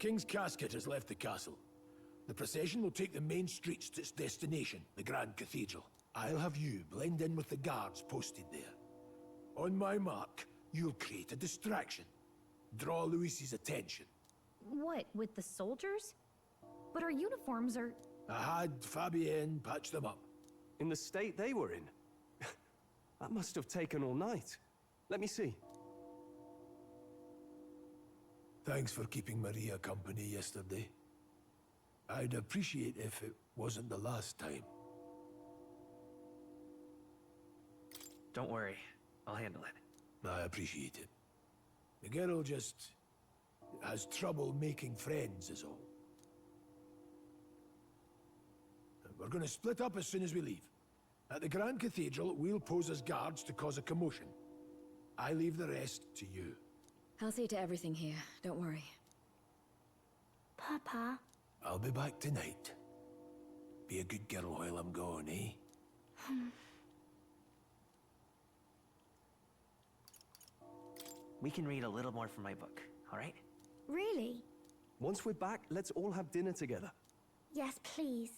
king's casket has left the castle. The procession will take the main streets to its destination, the Grand Cathedral. I'll have you blend in with the guards posted there. On my mark, you'll create a distraction. Draw Louis's attention. What, with the soldiers? But our uniforms are... I had Fabienne patch them up. In the state they were in? That must have taken all night. Let me see. Thanks for keeping Maria company yesterday. I'd appreciate if it wasn't the last time. Don't worry, I'll handle it. I appreciate it. The girl just has trouble making friends is all. We're gonna split up as soon as we leave. At the Grand Cathedral, we'll pose as guards to cause a commotion. I leave the rest to you. I'll see to everything here, don't worry. Papa. I'll be back tonight. Be a good girl while I'm gone, eh? We can read a little more from my book, all right? Really? Once we're back, let's all have dinner together. Yes, please.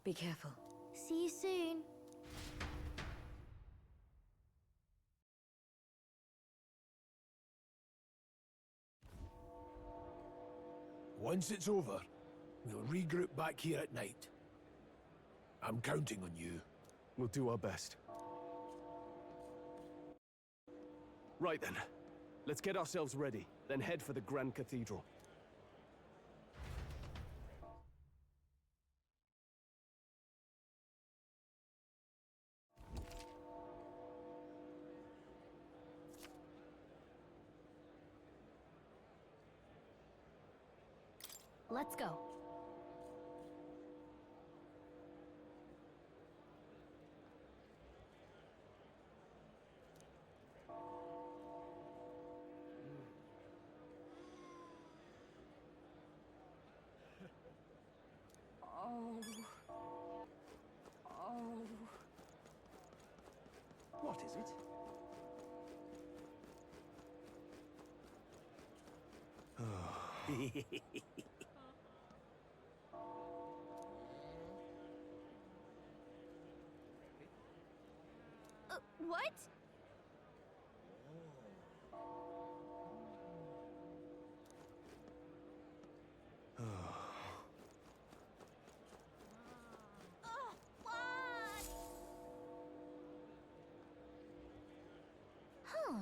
Be careful. See you soon. Once it's over, we'll regroup back here at night. I'm counting on you. We'll do our best. Right then. Let's get ourselves ready, then head for the Grand Cathedral. Let's go. What is it? What? Huh.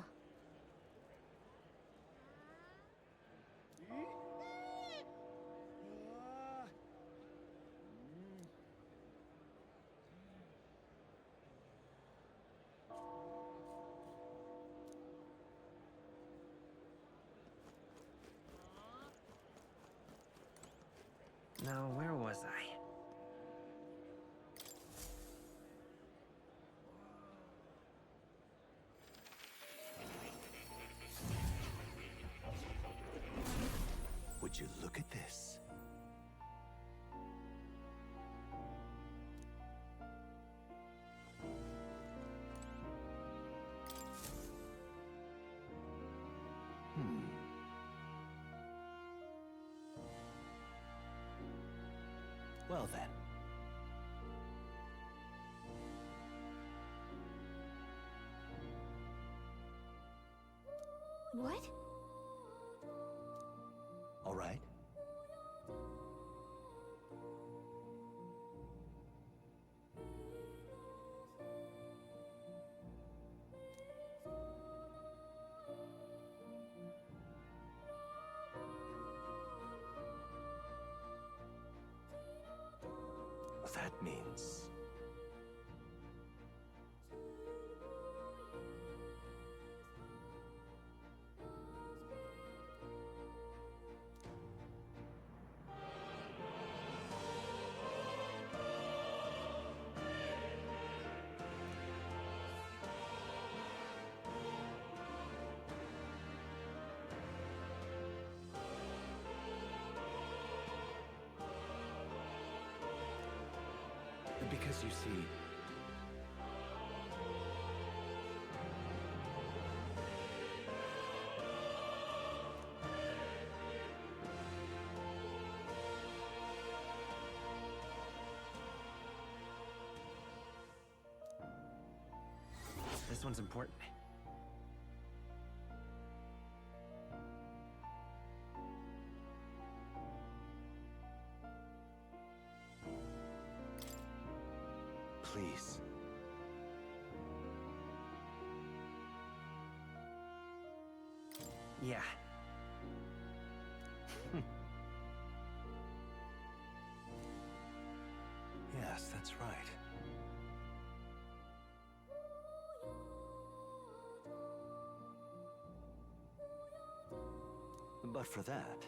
Now, where was I? Would you look at this? Well then. What? All right. That means... Because you see... one's important. Please. Yeah. Yes, that's right. But for that...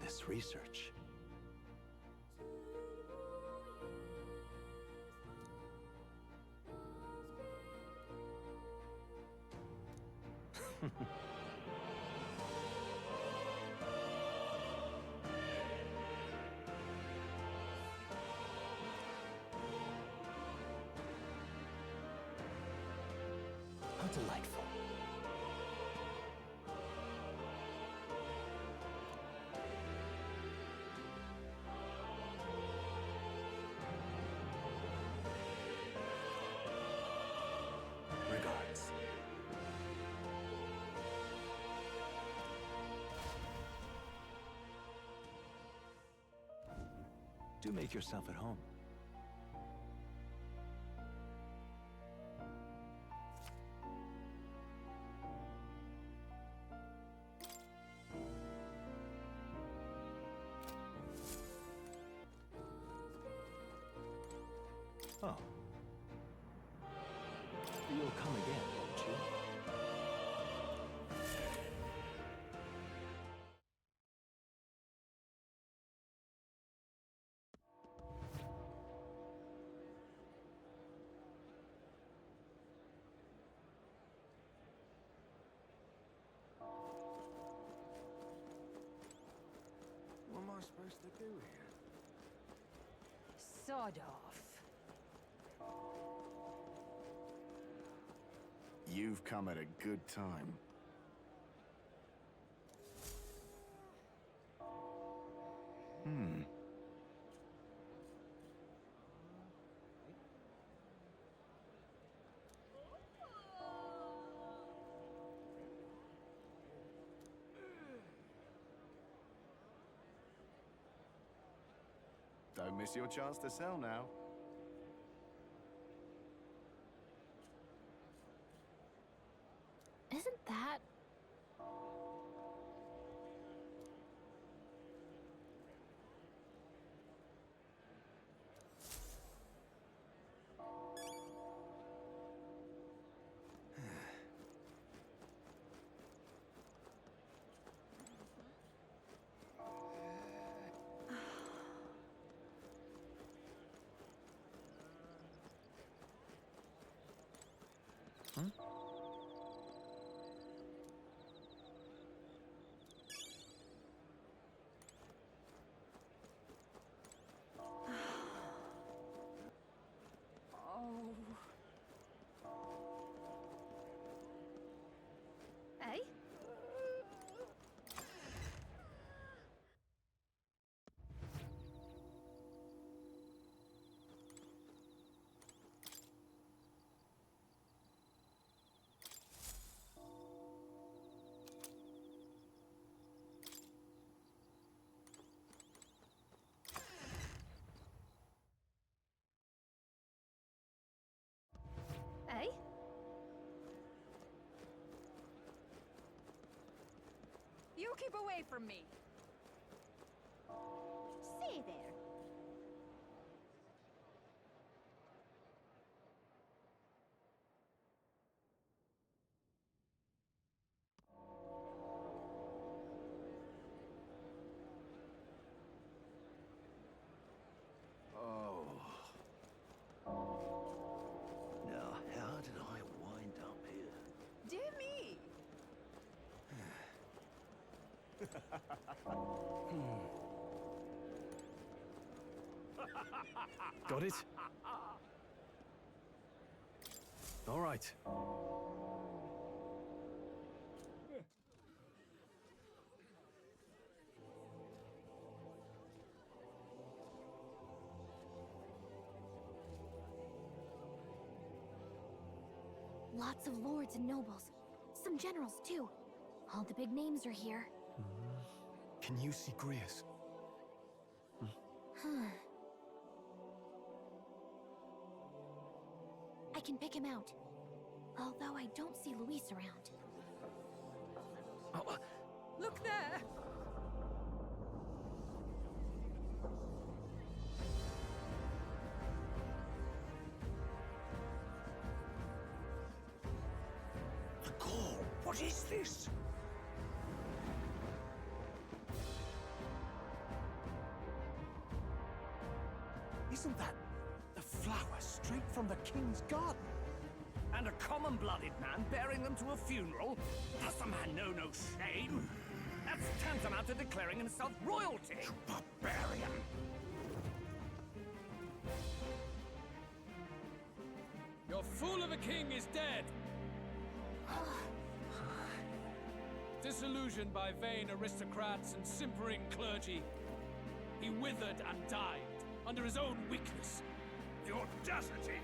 this research. How delightful. Regards. Do make yourself at home. Oh. You'll come again, won't you? What am I supposed to do here? Sod off. You've come at a good time. Don't miss your chance to sell now. Isn't that... Eh? Eh? You keep away from me. Say there. Oh. Now, how did I wind up here? Dear me. Got it? All right. Lots of lords and nobles. Some generals, too. All the big names are here. Can you see Grius? I can pick him out. Although I don't see Luis around. Look there! The call. What is this? Isn't that the flower straight from the king's garden? And a common-blooded man bearing them to a funeral? Does the man know no shame? That's tantamount to declaring himself royalty! You barbarian! Your fool of a king is dead! Disillusioned by vain aristocrats and simpering clergy, he withered and died under his own weakness. The audacity!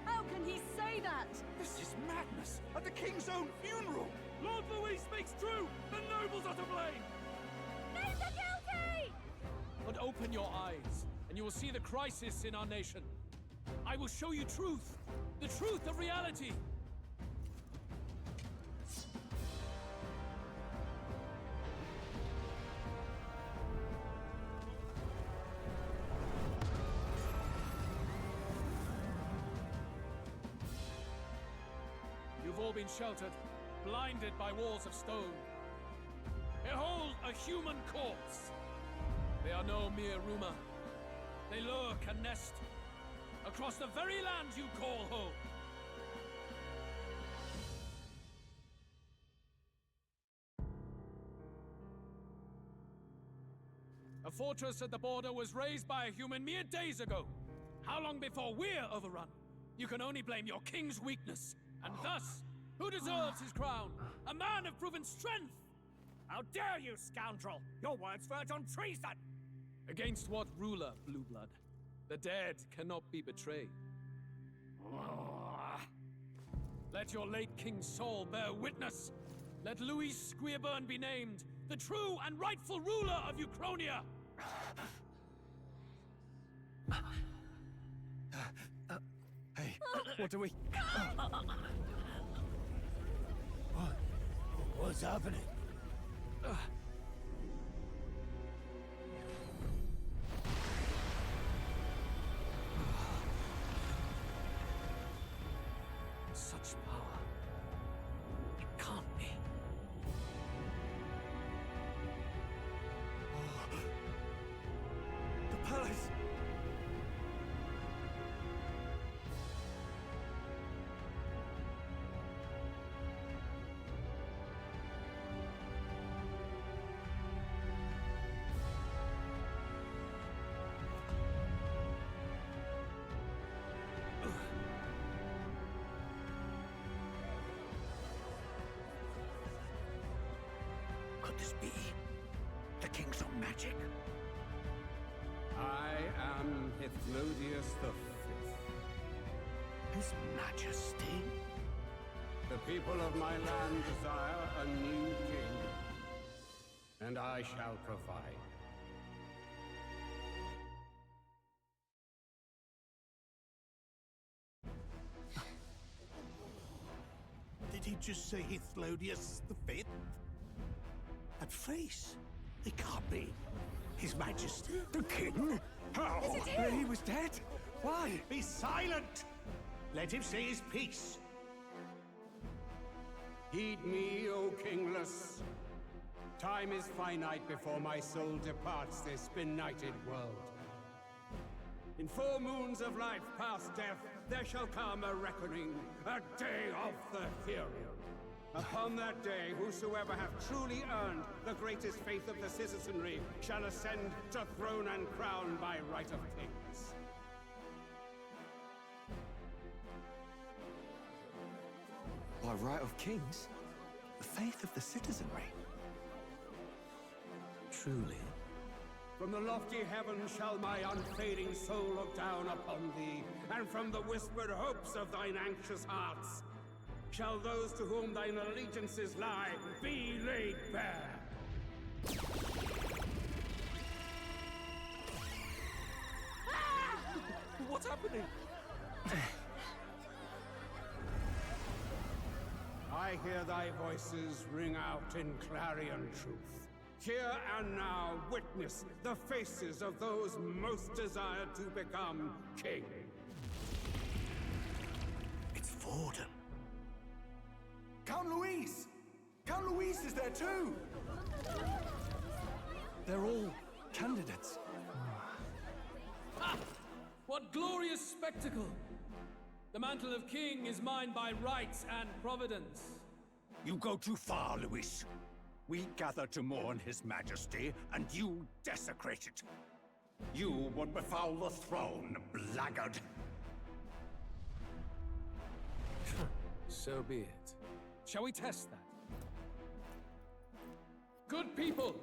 How can he say that? This is madness! At the king's own funeral! Lord Louis speaks true! The nobles are to blame! Name the guilty! But open your eyes, and you will see the crisis in our nation. I will show you truth, the truth of reality. You've all been sheltered, blinded by walls of stone. Behold a human corpse! They are no mere rumor. They lurk and nest across the very land you call home. A fortress at the border was raised by a human mere days ago. How long before we're overrun? You can only blame your king's weakness. And thus, who deserves his crown? A man of proven strength! How dare you, scoundrel! Your words verge on treason! Against what ruler, Blue Blood? The dead cannot be betrayed. Let your late king's soul bear witness. Let Louis Squeerburn be named the true and rightful ruler of Uchronia. Hey, what do we... What's happening? Such power. It can't be. The palace! Could this be the king's own magic? I am Hithlodius the Fifth. His Majesty? The people of my land desire a new king, and I shall provide. Did he just say Hithlodius the Fifth? That face? It can't be. His Majesty. The king? How? He was dead? Why? Be silent! Let him say his piece. Heed me, O kingless. Time is finite before my soul departs this benighted world. In 4 moons of life past death, there shall come a reckoning, a day of the hero. Upon that day, whosoever hath truly earned the greatest faith of the citizenry shall ascend to throne and crown by right of kings. A right of kings? The faith of the citizenry? Truly. From the lofty heavens shall my unfading soul look down upon thee, and from the whispered hopes of thine anxious hearts shall those to whom thine allegiances lie be laid bare. What's happening? I hear thy voices ring out in clarion truth. Here and now witness the faces of those most desired to become king. It's Forden. Count Louise! Count Louise is there too! They're all candidates. Ha! What glorious spectacle! The mantle of king is mine by right and providence. You go too far, Luis. We gather to mourn his majesty, and you desecrate it. You would befoul the throne, blackguard. So be it. Shall we test that? Good people,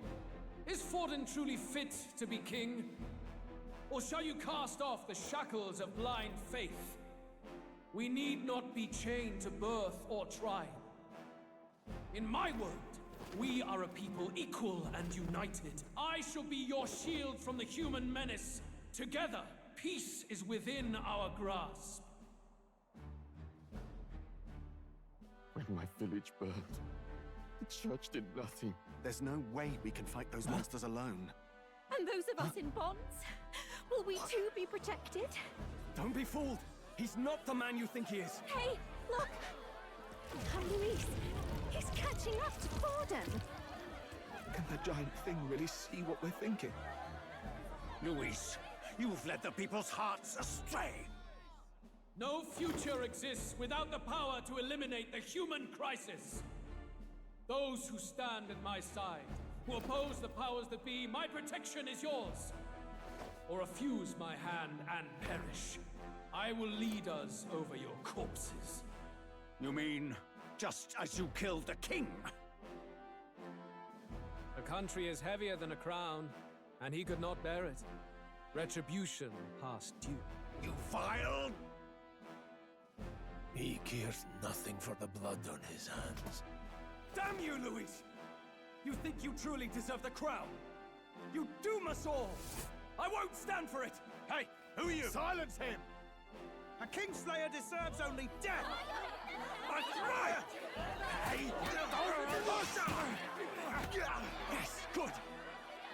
is Forden truly fit to be king? Or shall you cast off the shackles of blind faith? We need not be chained to birth or trial. In my world, we are a people equal and united. I shall be your shield from the human menace. Together, peace is within our grasp. When my village burned, the church did nothing. There's no way we can fight those monsters alone. And those of us in bonds? Will we too be protected? Don't be fooled! He's not the man you think he is! Hey, look! Count Luis, he's catching up to Forden. Can the giant thing really see what we're thinking? Luis, you've led the people's hearts astray. No future exists without the power to eliminate the human crisis. Those who stand at my side, who oppose the powers that be, my protection is yours. Or refuse my hand and perish. I will lead us over your corpses. You mean, just as you killed the king? A country is heavier than a crown, and he could not bear it. Retribution past due. You vile... He cares nothing for the blood on his hands. Damn you, Luis! You think you truly deserve the crown? You doom us all! I won't stand for it! Hey, who are you? Silence him! A Kingslayer deserves only death! A riot! Hey! Yes, good!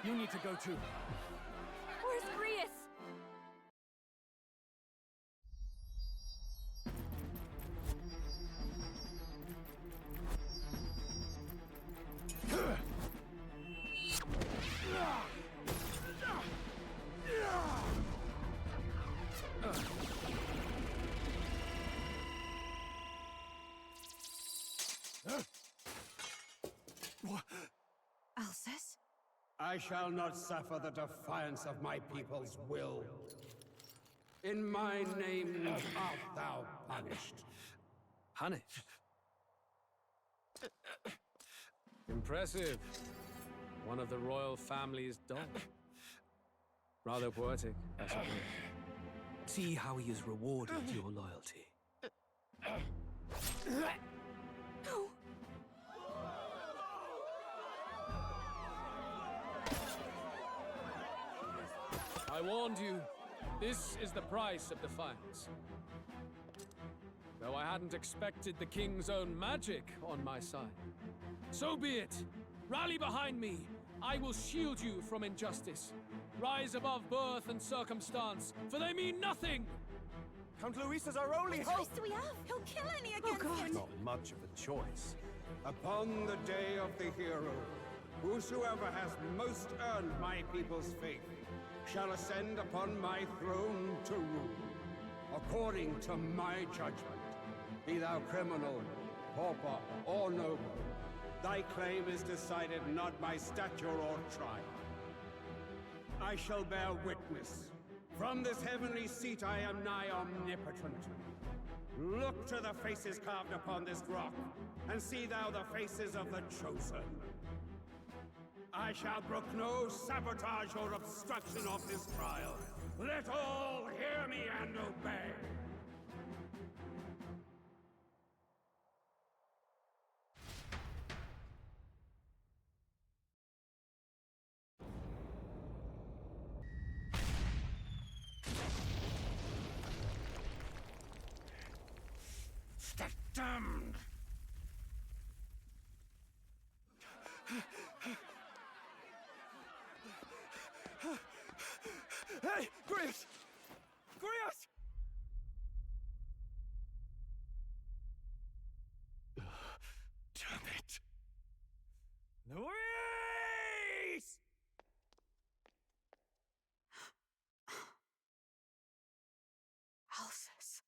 You need to go too. Where's Grius? Alcest? I shall not suffer the defiance of my people's will. In my name art thou punished. Punished? Impressive. One of the royal family's dog. Rather poetic, I suppose. See how he has rewarded your loyalty. No. I warned you. This is the price of defiance. Though I hadn't expected the king's own magic on my side. So be it. Rally behind me. I will shield you from injustice. Rise above birth and circumstance, for they mean nothing! Count Luis is our only What hope! choice do we have? He'll kill any against him. Not much of a choice. Upon the day of the hero, whosoever has most earned my people's faith shall ascend upon my throne to rule, according to my judgment. Be thou criminal, pauper, or noble, thy claim is decided not by stature or trial. I shall bear witness, From this heavenly seat I am nigh omnipotent. Look to the faces carved upon this rock, and see thou the faces of the chosen. I shall brook no sabotage or obstruction of this trial. Let all hear me and obey. Damned! Hey, Grius! Grius! Damn it. Luis! Alphys.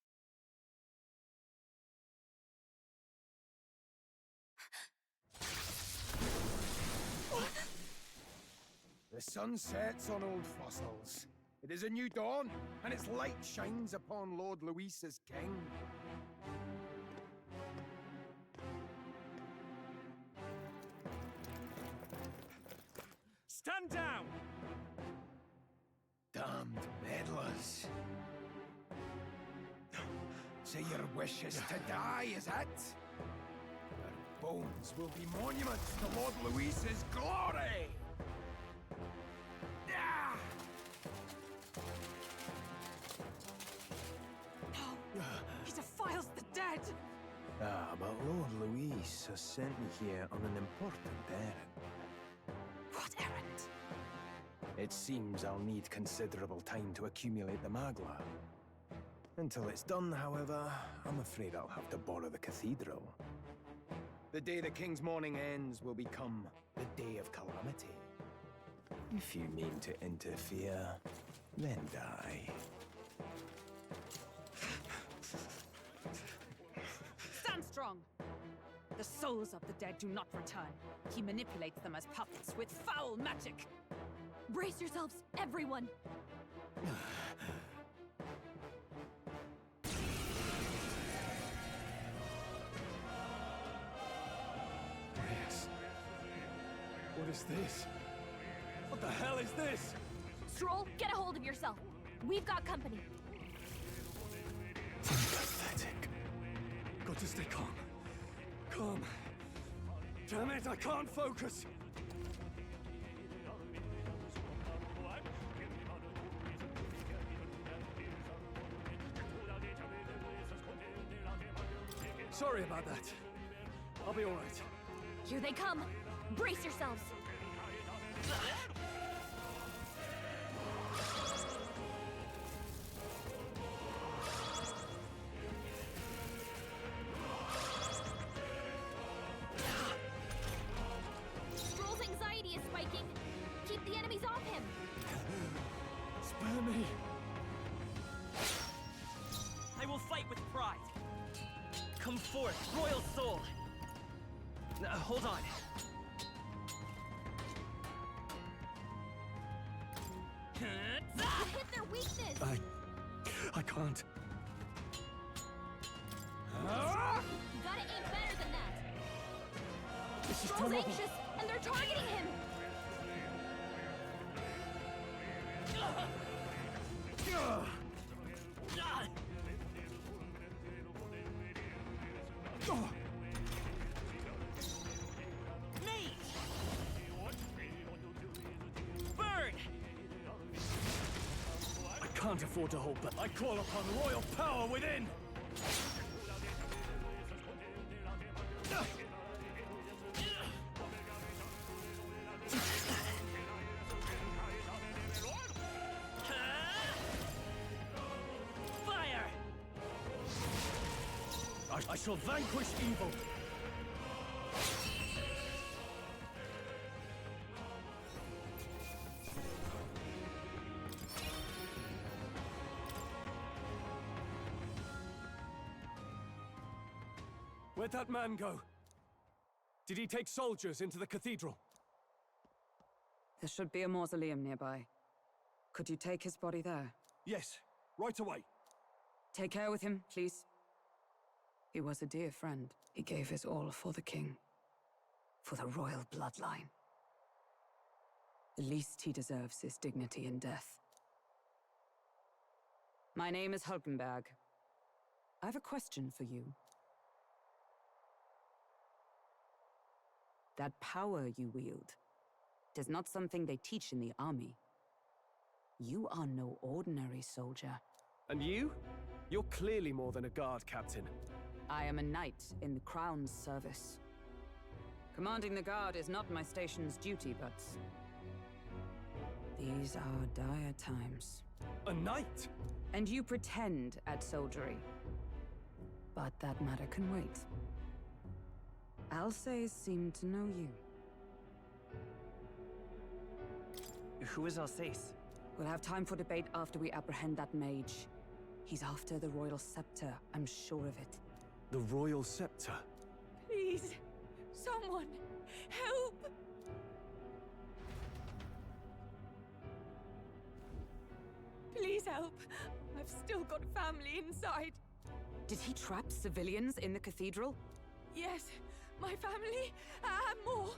The sun sets on old fossils. It is a new dawn, and its light shines upon Lord Luis as king. Stand down! Damned meddlers. So your wish is to die, is it? Your bones will be monuments to Lord Luis's glory! Ah! No! He defiles the dead! Ah, but Lord Luis has sent me here on an important errand. What errand? It seems I'll need considerable time to accumulate the Magla. Until it's done, however, I'm afraid I'll have to borrow the cathedral. The day the king's mourning ends will become the day of calamity. If you mean to interfere, then die. Stand strong! The souls of the dead do not return. He manipulates them as puppets with foul magic! Brace yourselves, everyone! Yes. What is this? What the hell is this? Stroll, get a hold of yourself. We've got company. Pathetic. Got to stay calm. Calm. Damn it, I can't focus. Sorry about that. I'll be all right. Here they come. Brace yourselves. Stroll's anxiety is spiking. Keep the enemies off him. Spare me. I will fight with pride. Come forth, royal soul. Hold on. You hit their weakness. I can't. You gotta aim better than that. This is Stroll's terrible. anxious, and they're targeting him. Burn! I can't afford to hold back. I call upon royal power within! Fire! I shall vanquish evil! Where'd that man go? Did he take soldiers into the cathedral? There should be a mausoleum nearby. Could you take his body there? Yes, right away. Take care with him, please. He was a dear friend. He gave his all for the king. For the royal bloodline. The least he deserves is dignity in death. My name is Hulkenberg. I have a question for you. That power you wield, it is not something they teach in the army. You are no ordinary soldier. And you? You're clearly more than a guard captain. I am a knight in the Crown's service. Commanding the guard is not my station's duty, but... these are dire times. A knight? And you pretend at soldiery. But that matter can wait. Alsace seem to know you. Who is Alsace? We'll have time for debate after we apprehend that mage. He's after the royal scepter, I'm sure of it. The royal scepter? Please, someone, help! Please help. I've still got family inside. Did he trap civilians in the cathedral? Yes, my family and more.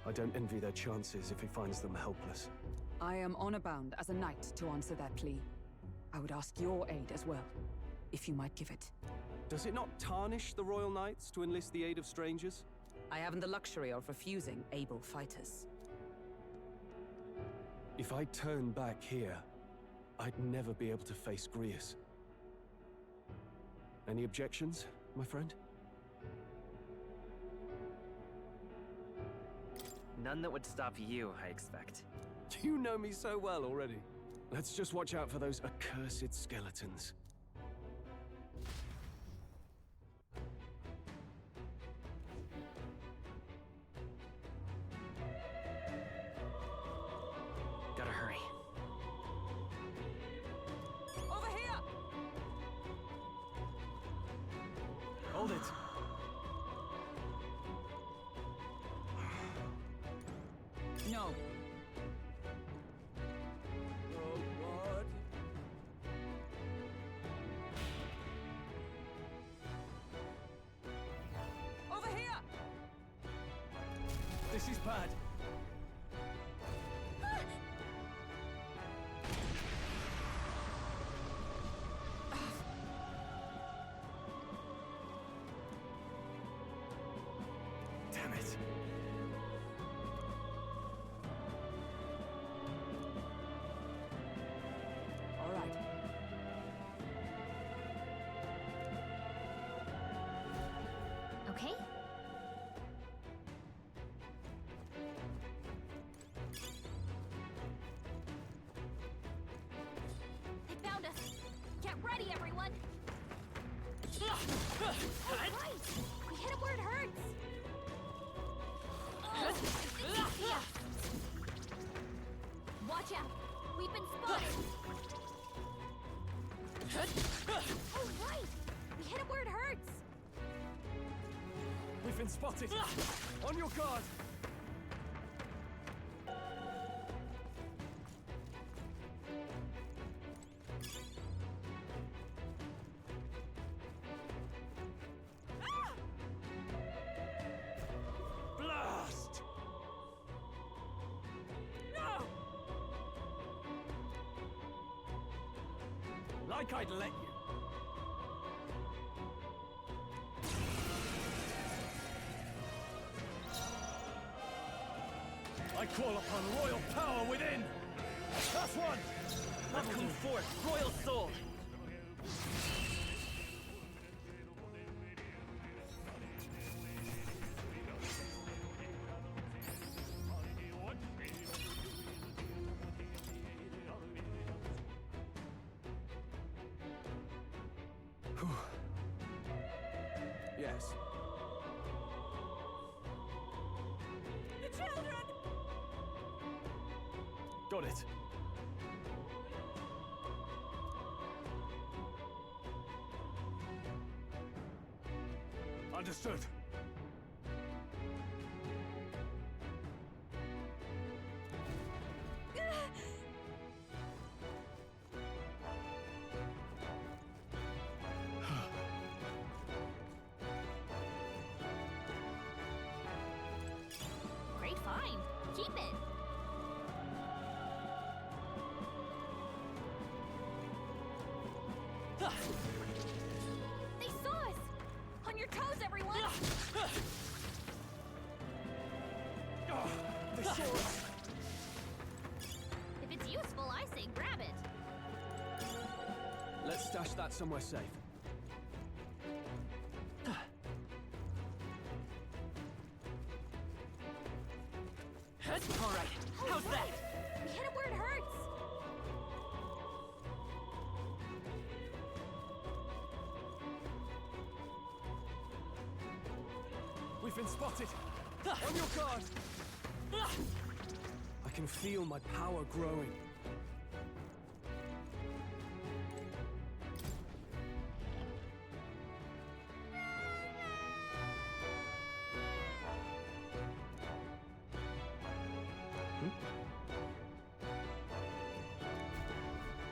I don't envy their chances if he finds them helpless. I am honor-bound as a knight to answer that plea. I would ask your aid as well, if you might give it. Does it not tarnish the Royal Knights to enlist the aid of strangers? I haven't the luxury of refusing able fighters. If I turn back here, I'd never be able to face Grius. Any objections, my friend? None that would stop you, I expect. You know me so well already. Let's just watch out for those accursed skeletons. Gotta hurry. Over here! Hold it! No. Over here! This is bad. Damn it. All right. Okay? They found us! Get ready, everyone! Right! We hit it where it hurts! Yeah. Watch out! We've been spotted! Oh, right! We hit it where it hurts! We've been spotted. On your guard. Blast! No! Like I'd let you. I call upon royal power within! That's one! Let come forth, royal soul! Yes. The children! Got it. Understood. Great find. Keep it. They saw us! On your toes, everyone! The sword! If it's useful, I say grab it. Let's stash that somewhere safe. All right, how's that? We hit it where it hurts! We've been spotted! On your guard! I can feel my power growing.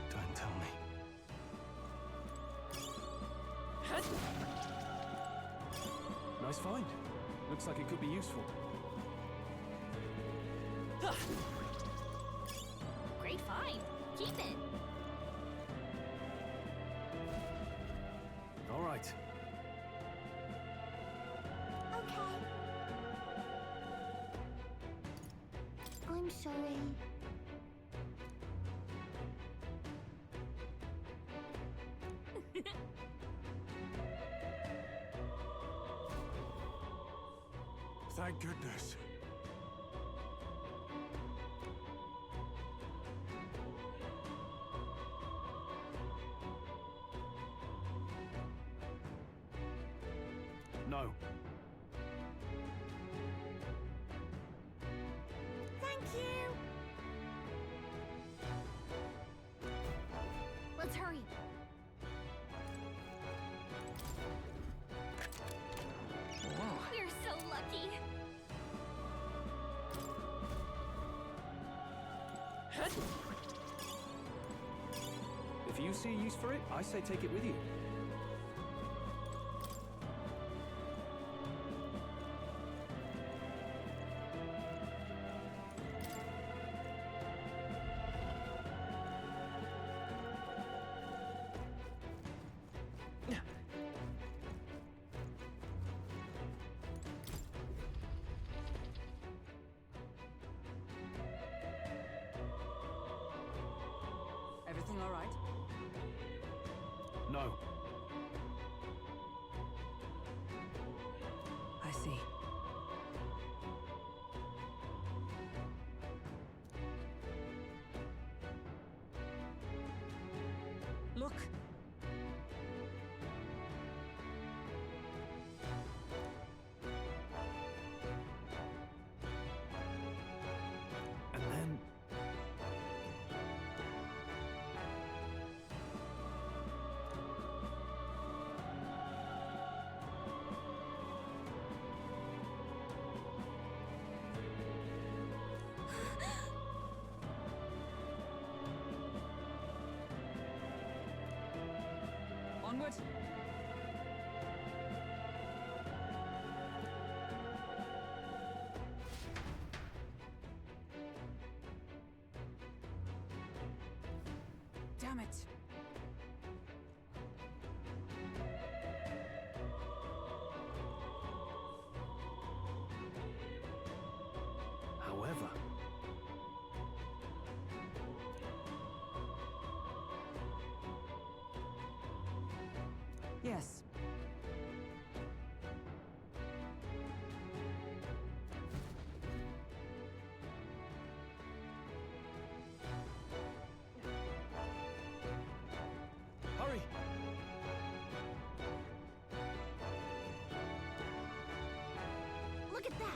Don't tell me. Nice find. Looks like it could be useful. Great find. Keep it. All right. Okay. I'm sorry. Thank goodness. No. Thank you. Let's hurry. We're so lucky. If you see a use for it, I say take it with you. Everything all right? No. I see. Look! And then... Onward! Damn it! However... Yes. Hurry! Look at that.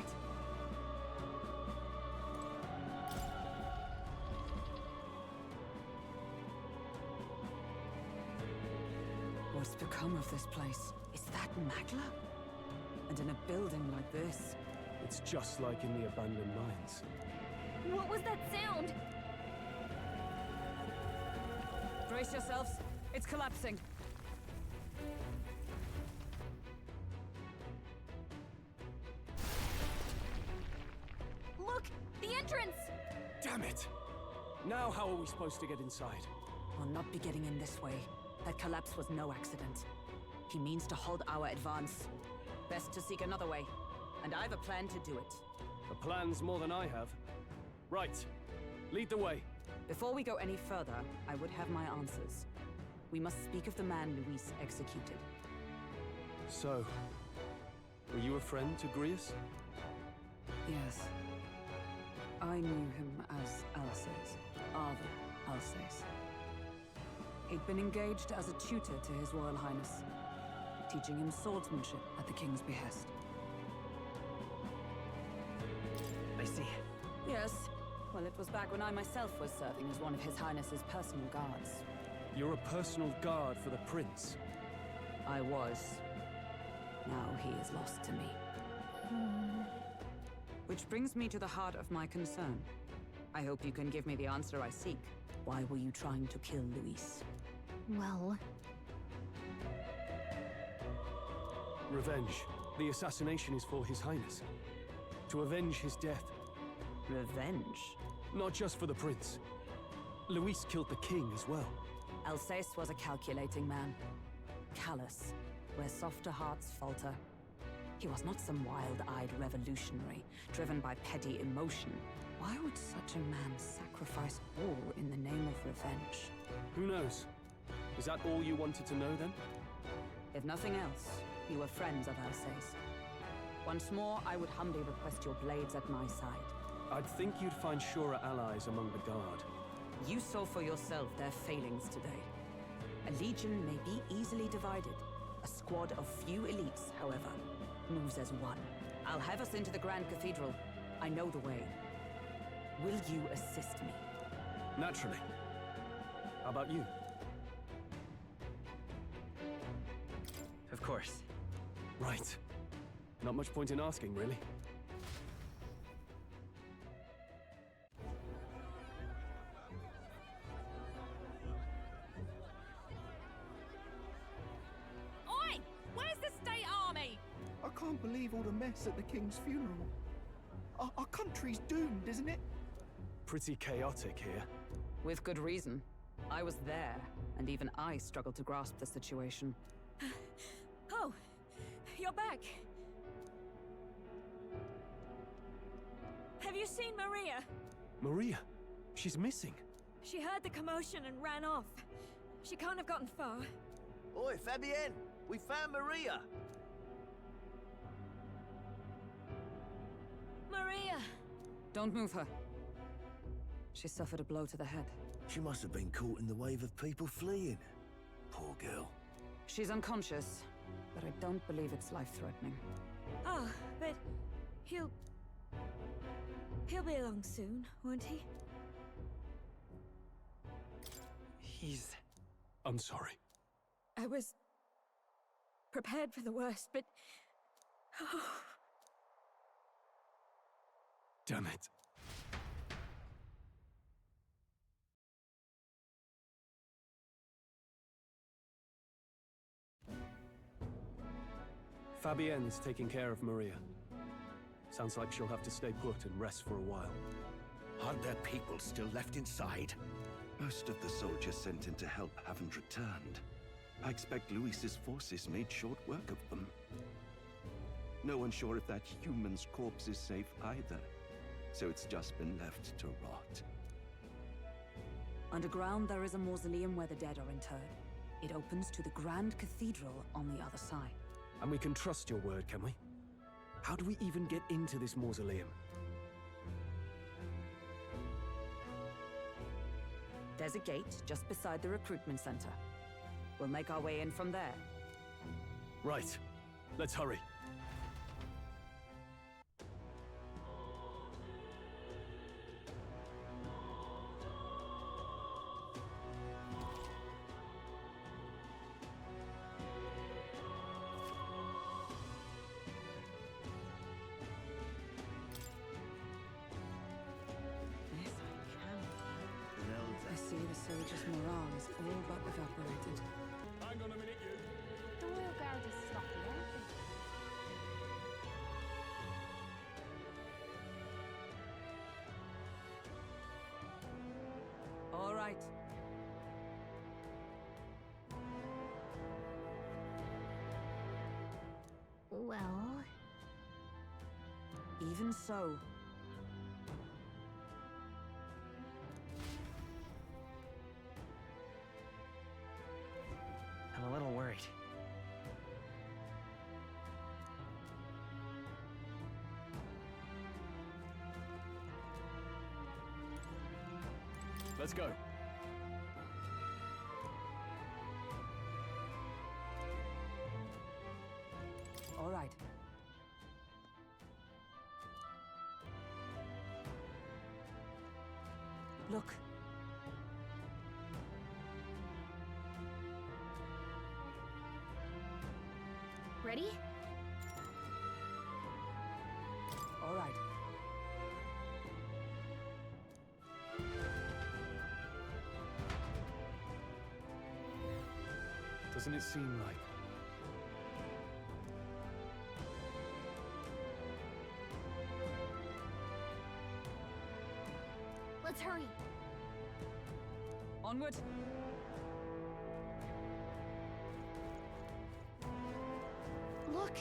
What's become of this place? Is that Magla? And in a building like this? It's just like in the abandoned mines. What was that sound? Brace yourselves. It's collapsing. the entrance! Damn it! Now how are we supposed to get inside? We'll not be getting in this way. That collapse was no accident. He means to halt our advance. Best to seek another way. And I've a plan to do it. A plan's more than I have. Right. Lead the way. Before we go any further, I would have my answers. We must speak of the man Luis executed. So, were you a friend to Grius? Yes. I knew him as Alsace, Arthur Alsace. He'd been engaged as a tutor to His Royal Highness, teaching him swordsmanship at the King's behest. I see. Yes. Well, it was back when I myself was serving as one of His Highness's personal guards. You're a personal guard for the Prince. I was. Now he is lost to me. Which brings me to the heart of my concern. I hope you can give me the answer I seek. Why were you trying to kill Luis? Well, Revenge. The assassination is for His Highness. To avenge his death. Revenge? Not just for the Prince. Luis killed the King as well. Alsace was a calculating man. Callous, where softer hearts falter. He was not some wild-eyed revolutionary, driven by petty emotion. Why would such a man sacrifice all in the name of revenge? Who knows? Is that all you wanted to know then? If nothing else, you were friends of Alsace. Once more, I would humbly request your blades at my side. I'd think you'd find surer allies among the Guard. You saw for yourself their failings today. A legion may be easily divided. A squad of few elites, however, moves as one. I'll have us into the Grand Cathedral. I know the way. Will you assist me? Naturally. How about you? Of course. Right. Not much point in asking, really. Oi! Where's the state army? I can't believe all the mess at the King's funeral. Our country's doomed, isn't it? Pretty chaotic here. With good reason. I was there, and even I struggled to grasp the situation. Oh, you're back. Have you seen Maria? Maria? She's missing. She heard the commotion and ran off. She can't have gotten far. Oi, Fabienne! We found Maria! Maria! Don't move her. She suffered a blow to the head. She must have been caught in the wave of people fleeing. Poor girl. She's unconscious, but I don't believe it's life-threatening. Oh, but he'll be along soon, won't he? He's... I'm sorry. I was prepared for the worst, but... Oh. Damn it. Fabienne's taking care of Maria. Sounds like she'll have to stay put and rest for a while. Aren't there people still left inside? Most of the soldiers sent in to help haven't returned. I expect Luis's forces made short work of them. No one's sure if that human's corpse is safe either, so it's just been left to rot. Underground, there is a mausoleum where the dead are interred. It opens to the Grand Cathedral on the other side. And we can trust your word, can we? How do we even get into this mausoleum? There's a gate just beside the recruitment center. We'll make our way in from there. Right. Let's hurry. I see the soldiers' morale is all but evaporated. Hang on a minute, you. the Royal Guard is sloppy, aren't they? right. Well... Even so. I'm a little worried. Let's go. All right. Look. Ready? All right. Doesn't it seem like... Let's hurry. Onward. Look!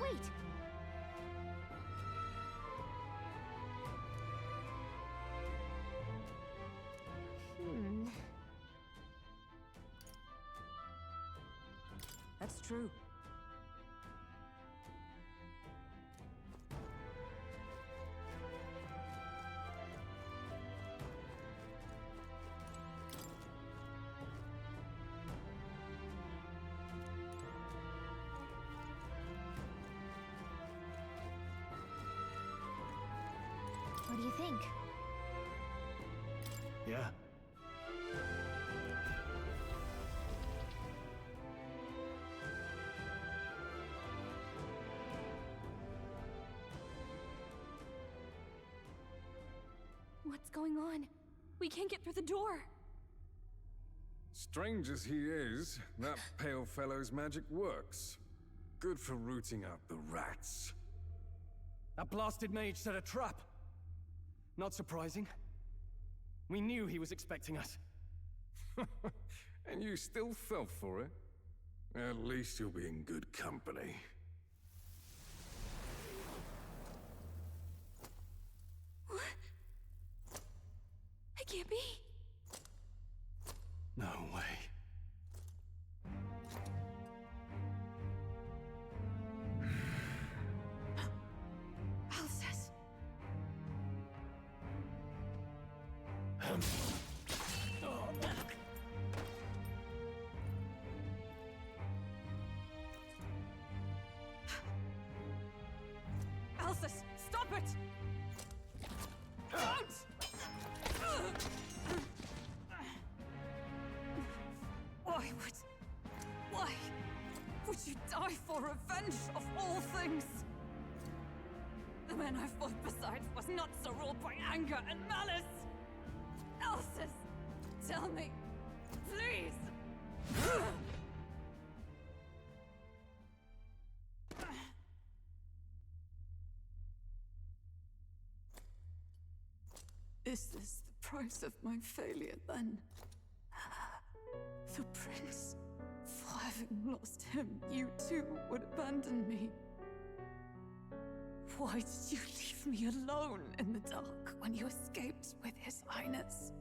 Wait! That's true. What do you think? Yeah. What's going on? We can't get through the door. Strange as he is, that pale fellow's magic works. Good for rooting out the rats. That blasted mage set a trap. Not surprising. We knew he was expecting us. And you still fell for it? At least you'll be in good company. What? I can't be. No way. Alcest. Alcest, stop it! Don't! Why would you die for revenge of all things? The man I fought beside was not so ruled by anger and malice. Alcest, tell me, please. Is this the price of my failure, then? The prince? For having lost him, you too would abandon me. Why did you leave me alone in the dark when you escaped with his highness?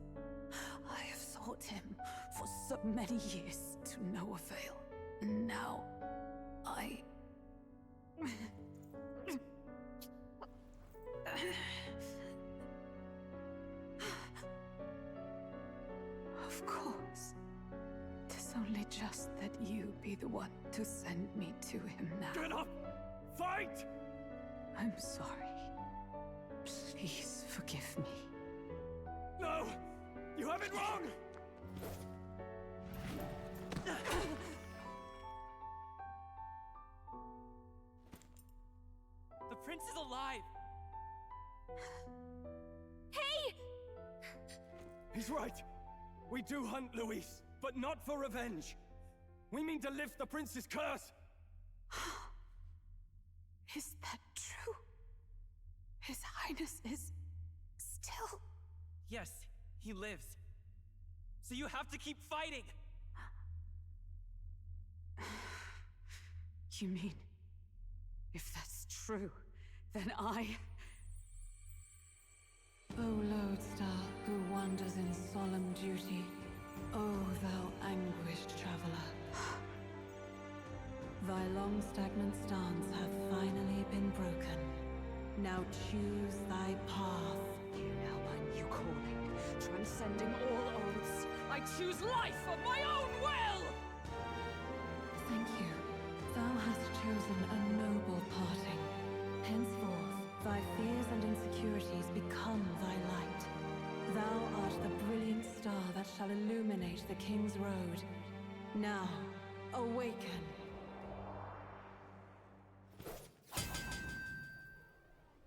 I have sought him for so many years to no avail. And now, I... Of course. 'Tis only just that you be the one to send me to him now. Get up! Fight! I'm sorry. Please forgive me. No! You have it wrong! He's right. We do hunt Luis, but not for revenge. We mean to lift the prince's curse. Is that true? His Highness is still... Yes, he lives. So you have to keep fighting! You mean, if that's true, then I... O lodestar who wanders in solemn duty, O thou anguished traveler. Thy long stagnant stance hath finally been broken. Now choose thy path. Now my new calling, transcending all oaths, I choose life of my own will! Thank you. Thou hast chosen a noble parting. Henceforth, thy fears and insecurities become thy light. Thou art the brilliant star that shall illuminate the King's Road. Now, awaken.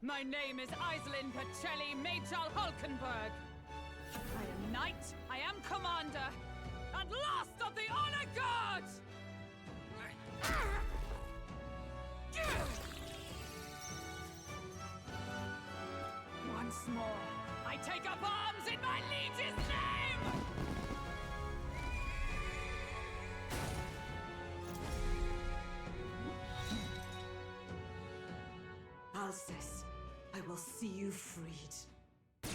My name is Iselin Pacelli Majal Hulkenberg. I am knight, I am commander, and last of the Honor Guard! Once more, I take up arms in my liege's name! Alcest, I will see you freed. For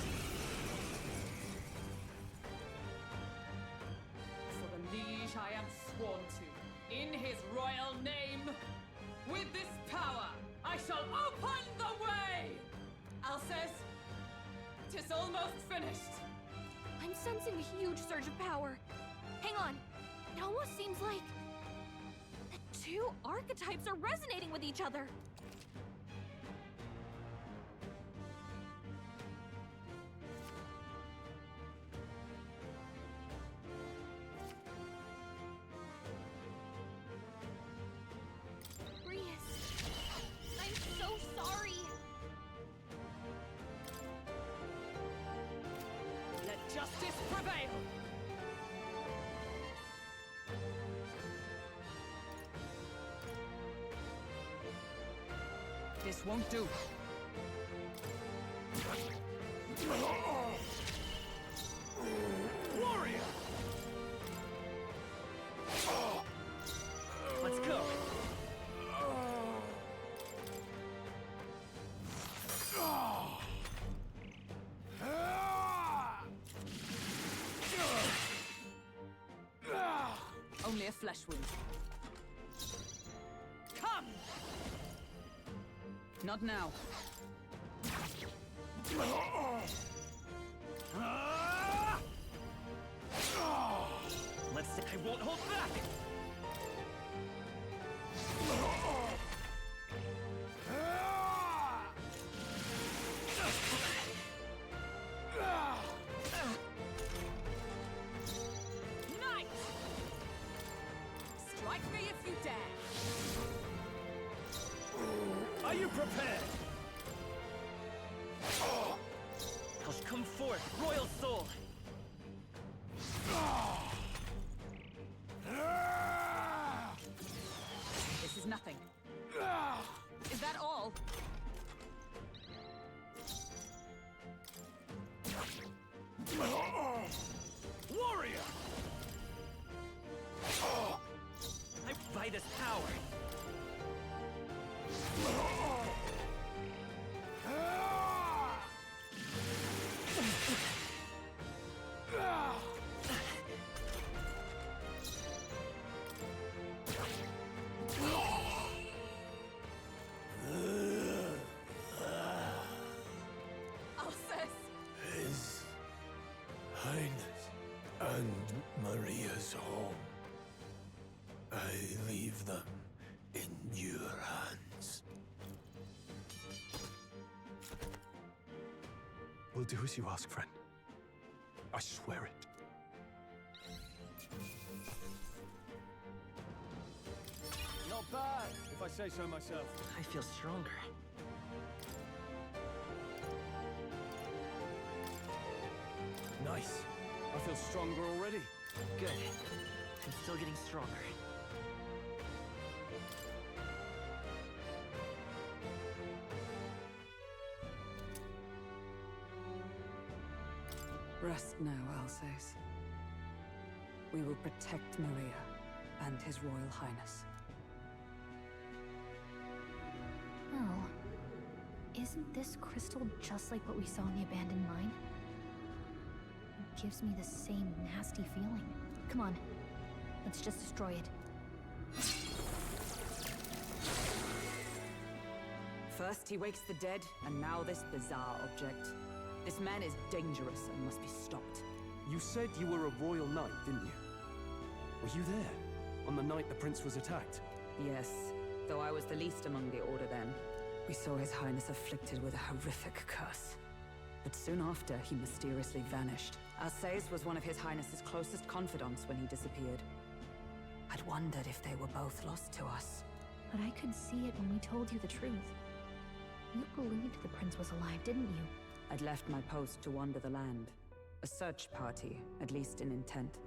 the liege I am sworn to, in his royal name, with this power, I shall open the way! Alcest, 'tis almost finished. I'm sensing a huge surge of power. Hang on. It almost seems like the two archetypes are resonating with each other. I'm so sorry. Let justice prevail! This won't do. Warrior! Let's go! Only a flesh wound. Come! Not now. Let's see. I won't hold back! Knight! Strike me if you dare! Are you prepared? Come forth, royal soul! This is nothing. Is that all? Warrior! I by this power! His Highness and Maria's home. I leave them in your hands. We'll do as you ask, friend. I swear it. Not bad, if I say so myself. I feel stronger. Nice. I feel stronger already. Good. I'm still getting stronger. Rest now, Alsace. We will protect Maria and His Royal Highness. Oh. Isn't this crystal just like what we saw in the abandoned mine? It gives me the same nasty feeling. Come on. Let's just destroy it. First he wakes the dead, and now this bizarre object. This man is dangerous and must be stopped. You said you were a royal knight, didn't you? Were you there? On the night the prince was attacked? Yes, though I was the least among the Order then. We saw His Highness afflicted with a horrific curse. But soon after, he mysteriously vanished. Alsace was one of His Highness's closest confidants when he disappeared. I'd wondered if they were both lost to us. But I could see it when we told you the truth. You believed the prince was alive, didn't you? I'd left my post to wander the land. A search party, at least in intent.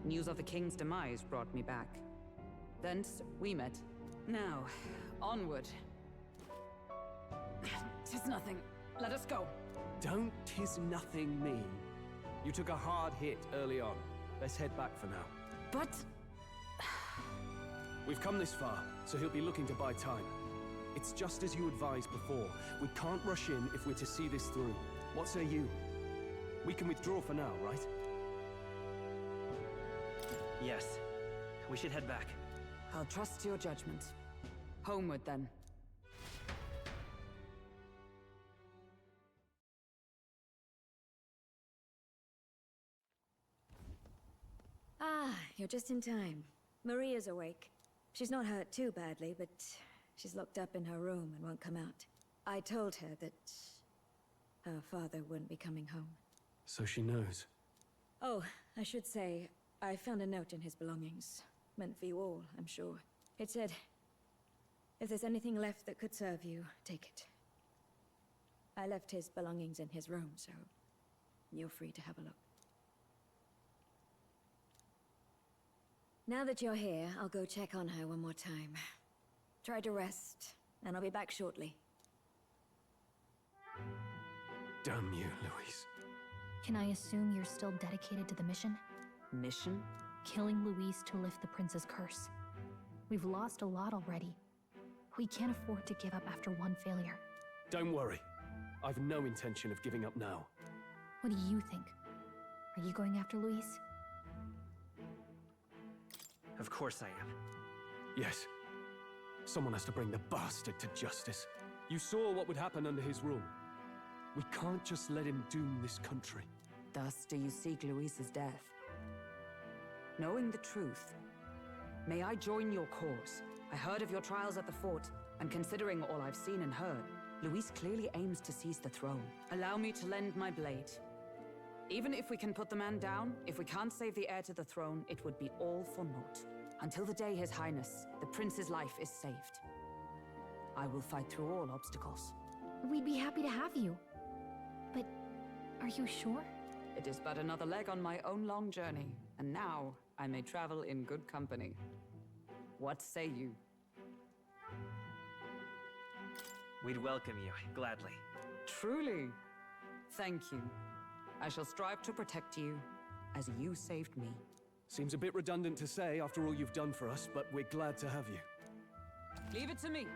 News of the king's demise brought me back. Thence, we met. Now, onward. 'Tis nothing. Let us go. Don't "'tis nothing" mean. You took a hard hit early on. Let's head back for now. But... We've come this far, so he'll be looking to buy time. It's just as you advised before. We can't rush in if we're to see this through. What say you? We can withdraw for now, right? Yes. We should head back. I'll trust your judgment. Homeward, then. Ah, you're just in time. Maria's awake. She's not hurt too badly, but she's locked up in her room and won't come out. I told her that her father wouldn't be coming home. So she knows. Oh, I should say, I found a note in his belongings. Meant for you all, I'm sure. It said, if there's anything left that could serve you, take it. I left his belongings in his room, so you're free to have a look. Now that you're here, I'll go check on her one more time. Try to rest, and I'll be back shortly. Damn you, Louise. Can I assume you're still dedicated to the mission? Mission? Killing Louise to lift the prince's curse. We've lost a lot already. We can't afford to give up after one failure. Don't worry. I've no intention of giving up now. What do you think? Are you going after Louise? Of course I am. Yes. Someone has to bring the bastard to justice. You saw what would happen under his rule. We can't just let him doom this country. Thus do you seek Louise's death? Knowing the truth, may I join your cause? I heard of your trials at the fort, and considering all I've seen and heard, Louise clearly aims to seize the throne. Allow me to lend my blade. Even if we can put the man down, if we can't save the heir to the throne, it would be all for naught. Until the day His Highness, the prince's life is saved. I will fight through all obstacles. We'd be happy to have you. But are you sure? It is but another leg on my own long journey, and now I may travel in good company. What say you? We'd welcome you, gladly. Truly? Thank you. I shall strive to protect you, as you saved me. Seems a bit redundant to say after all you've done for us, but we're glad to have you. Leave it to me.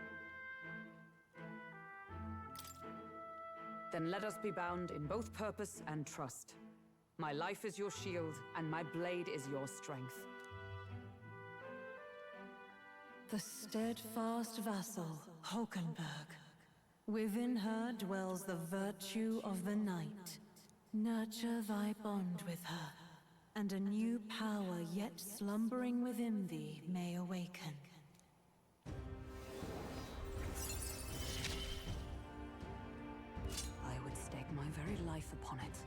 Then let us be bound in both purpose and trust. My life is your shield, and my blade is your strength. The steadfast vassal, Hulkenberg. Within her dwells the virtue of the knight. Nurture thy bond with her, and a new power yet slumbering within thee may awaken. I would stake my very life upon it.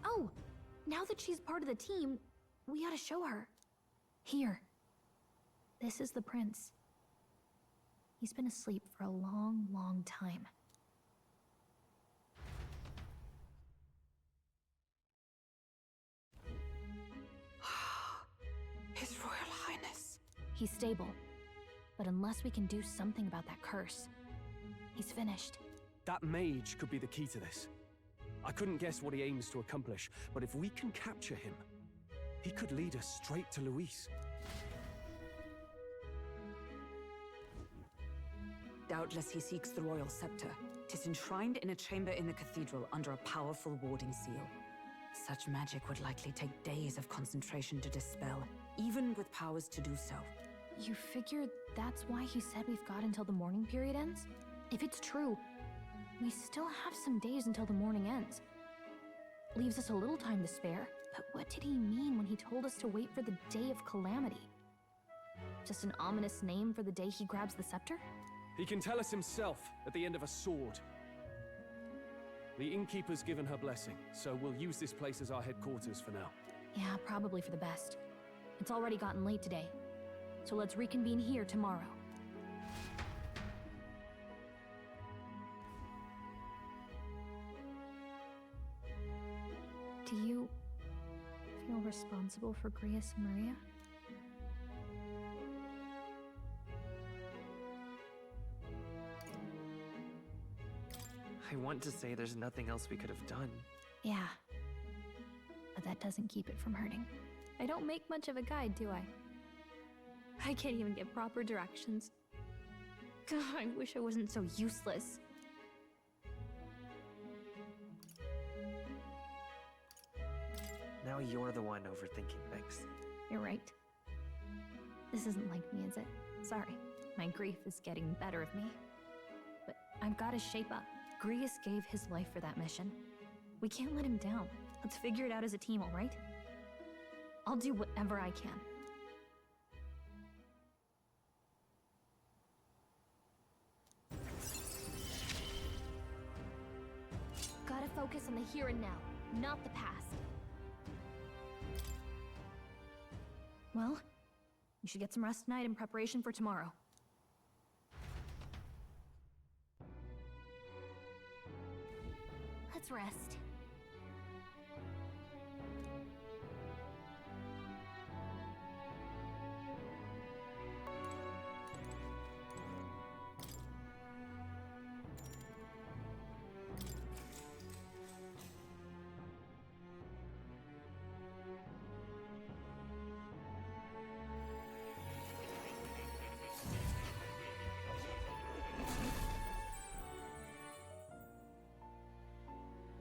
Oh, Now that she's part of the team, we ought to show her. Here. This is the prince. He's been asleep for a long, long time. His Royal Highness. He's stable. But unless we can do something about that curse, he's finished. That mage could be the key to this. I couldn't guess what he aims to accomplish, but if we can capture him, he could lead us straight to Luis. Doubtless he seeks the royal scepter. 'Tis enshrined in a chamber in the cathedral under a powerful warding seal. Such magic would likely take days of concentration to dispel, even with powers to do so. You figure that's why he said we've got until the mourning period ends? If it's true, we still have some days until the mourning ends. Leaves us a little time to spare, but what did he mean when he told us to wait for the Day of Calamity? Just an ominous name for the day he grabs the scepter? He can tell us himself at the end of a sword. The innkeeper's given her blessing, so we'll use this place as our headquarters for now. Yeah, probably for the best. It's already gotten late today, so let's reconvene here tomorrow. Do you feel responsible for Grius and Maria? I want to say there's nothing else we could have done. Yeah. But that doesn't keep it from hurting. I don't make much of a guide, do I? I can't even get proper directions. God, I wish I wasn't so useless. Now you're the one overthinking things. You're right. This isn't like me, is it? Sorry. My grief is getting the better of me. But I've got to shape up. Grius gave his life for that mission. We can't let him down. Let's figure it out as a team, all right? I'll do whatever I can. Gotta focus on the here and now, not the past. Well, you should get some rest tonight in preparation for tomorrow. Let's rest.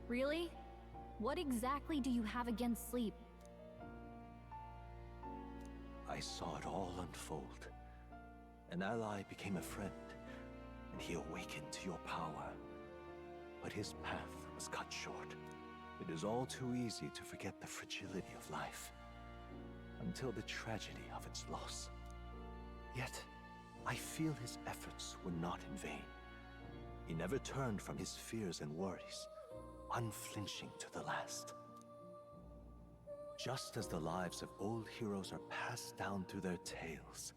Really? What exactly do you have against sleep? I saw it all unfold. An ally became a friend, and he awakened to your power. But his path was cut short. It is all too easy to forget the fragility of life, until the tragedy of its loss. Yet, I feel his efforts were not in vain. He never turned from his fears and worries, unflinching to the last. Just as the lives of old heroes are passed down through their tales,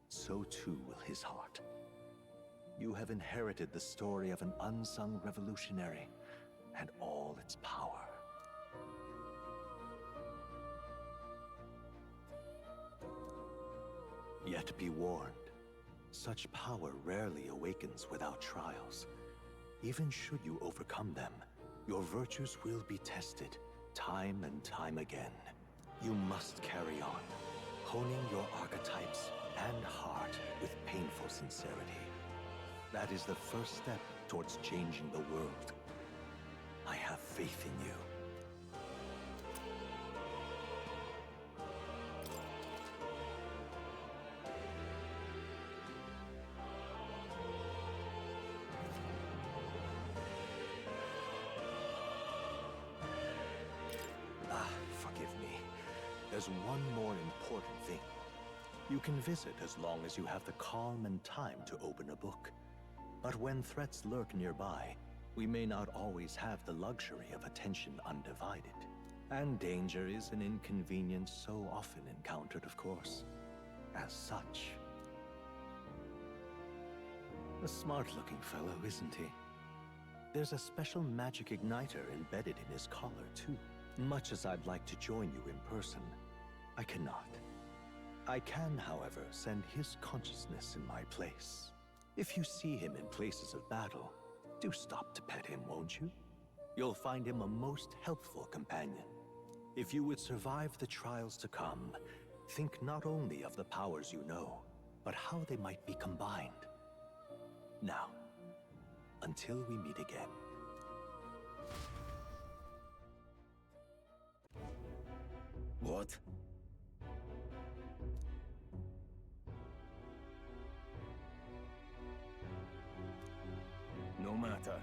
so too will his heart. You have inherited the story of an unsung revolutionary and all its power. Yet be warned, such power rarely awakens without trials. Even should you overcome them, your virtues will be tested, time and time again. You must carry on, honing your archetypes and heart with painful sincerity. That is the first step towards changing the world. I have faith in you. There's one more important thing. You can visit as long as you have the calm and time to open a book. But when threats lurk nearby, we may not always have the luxury of attention undivided. And danger is an inconvenience so often encountered, of course. As such. A smart-looking fellow, isn't he? There's a special magic igniter embedded in his collar, too. Much as I'd like to join you in person, I cannot. I can, however, send his consciousness in my place. If you see him in places of battle, do stop to pet him, won't you? You'll find him a most helpful companion. If you would survive the trials to come, think not only of the powers you know, but how they might be combined. Now, until we meet again. What? No matter.